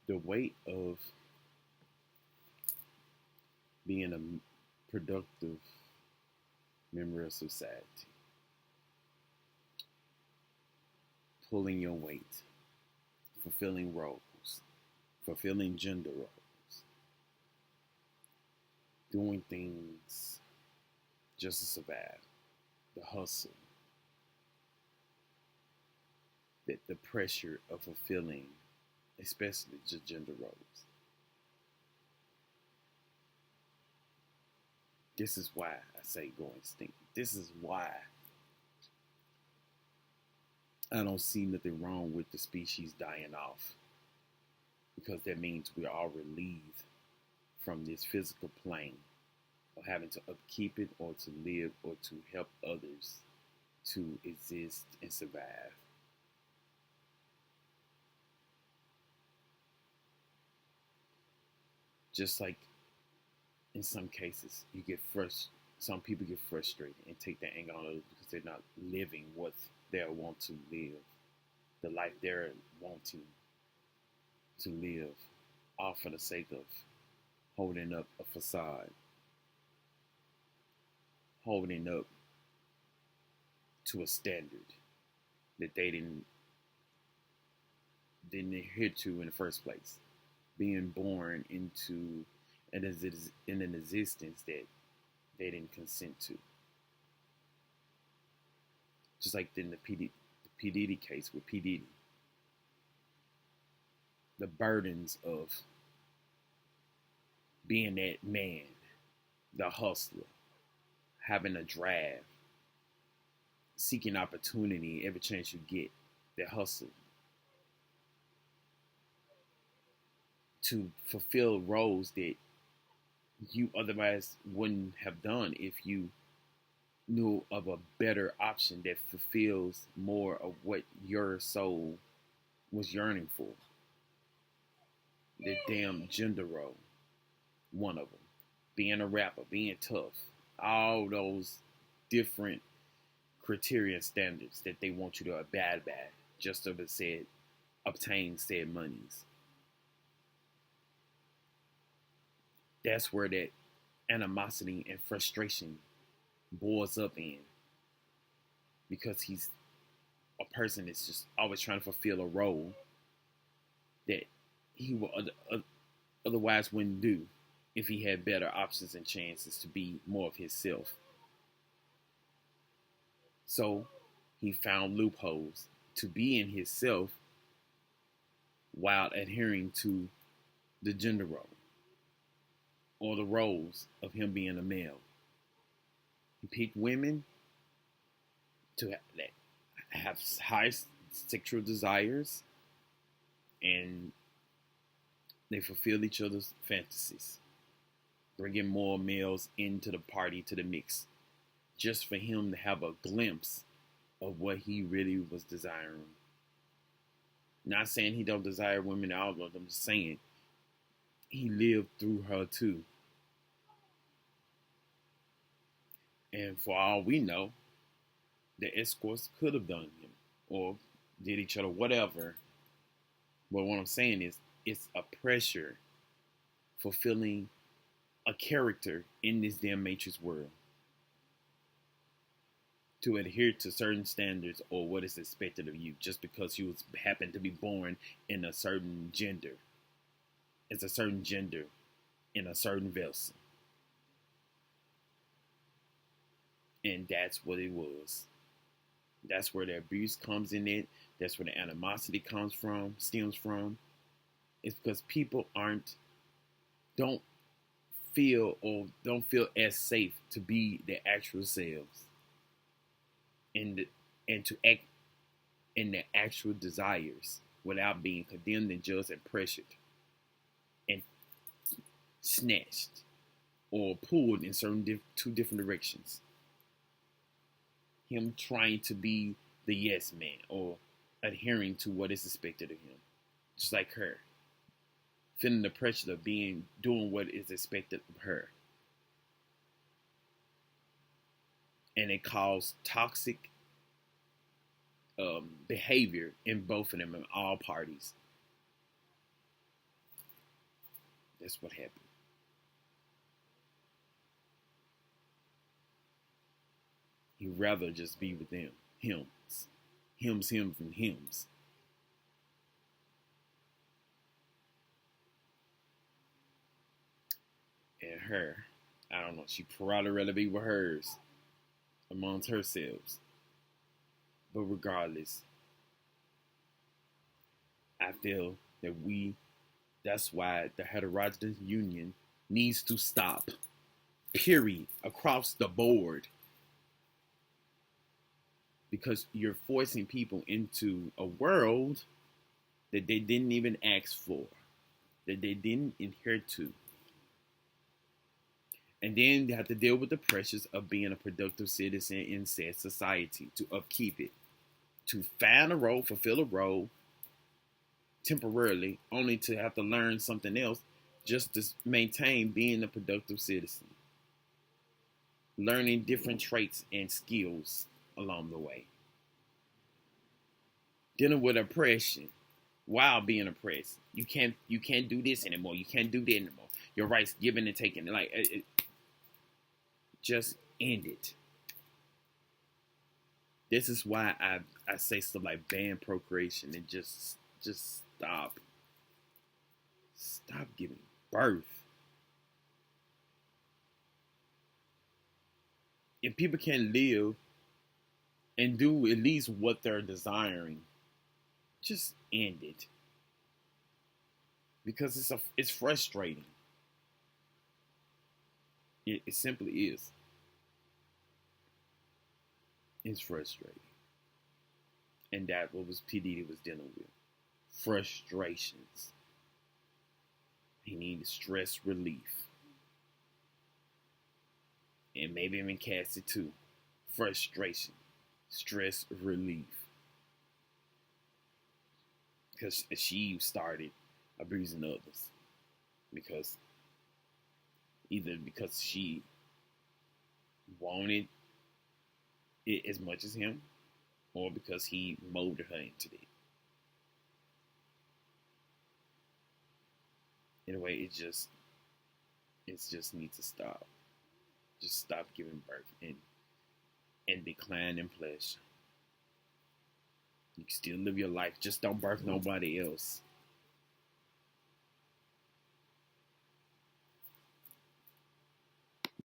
The weight of being a productive member of society, pulling your weight, fulfilling roles, fulfilling gender roles, doing things just to survive, the hustle, the pressure of fulfilling, especially just gender roles. This is why I say go extinct. This is why I don't see nothing wrong with the species dying off, because that means we're all relieved from this physical plane of having to upkeep it or to live or to help others to exist and survive. Just like in some cases, some people get frustrated and take their anger on others because they're not living what they want to live, the life they're wanting to live, all for the sake of holding up a facade, holding up to a standard that they didn't adhere to in the first place, being born into in an existence that they didn't consent to. Just like in the P. Diddy case with P. Diddy. The burdens of being that man, the hustler, having a drive, seeking opportunity every chance you get, that hustle to fulfill roles that you otherwise wouldn't have done if you knew of a better option that fulfills more of what your soul was yearning for. The damn gender role, one of them. Being a rapper, being tough, all those different criteria and standards that they want you to abide by just to said obtain said monies. That's where that animosity and frustration boils up in, because he's a person that's just always trying to fulfill a role that he will otherwise wouldn't do if he had better options and chances to be more of himself. So he found loopholes to be in himself while adhering to the gender role or the roles of him being a male. He picked women to have high sexual desires, and they fulfill each other's fantasies, bringing more males into the party, to the mix, just for him to have a glimpse of what he really was desiring. Not saying he don't desire women at all, but I'm just saying he lived through her too. And for all we know, the escorts could have done him or did each other, whatever. But what I'm saying is, it's a pressure fulfilling a character in this damn Matrix world to adhere to certain standards or what is expected of you just because you happen to be born in a certain gender. It's a certain gender in a certain vessel. And that's what it was. That's where the abuse comes in it. That's where the animosity stems from. It's because people don't feel as safe to be their actual selves and to act in their actual desires without being condemned and judged and pressured and snatched or pulled in two different directions. Him trying to be the yes man or adhering to what is expected of him, just like her, feeling the pressure of doing what is expected of her, and it caused toxic behavior in both of them, in all parties. That's what happened. He'd rather just be with them. Hymns. Hymns, hymns, and hymns. And her, I don't know, she'd probably rather be with hers amongst herself. But regardless, I feel that that's why the heterogeneous union needs to stop. Period. Across the board. Because you're forcing people into a world that they didn't even ask for, that they didn't inherit to. And then they have to deal with the pressures of being a productive citizen in said society, to upkeep it, to find a role, fulfill a role temporarily, only to have to learn something else just to maintain being a productive citizen. Learning different traits and skills along the way. Dealing with oppression while being oppressed. You can't do this anymore. You can't do that anymore. Your rights given and taken. Like just end it. This is why I say stuff like ban procreation and just stop. Stop giving birth. If people can live and do at least what they're desiring, just end it. Because it's frustrating. It simply is. It's frustrating. And that what was P. Diddy was dealing with. Frustrations. He needed stress relief. And maybe even Cassie too. Frustration. Stress relief. Because she started abusing others. Either because she wanted it as much as him, or because he molded her into it. Anyway, it just needs to stop. Just stop giving birth and decline in pleasure. You can still live your life. Just don't birth nobody else.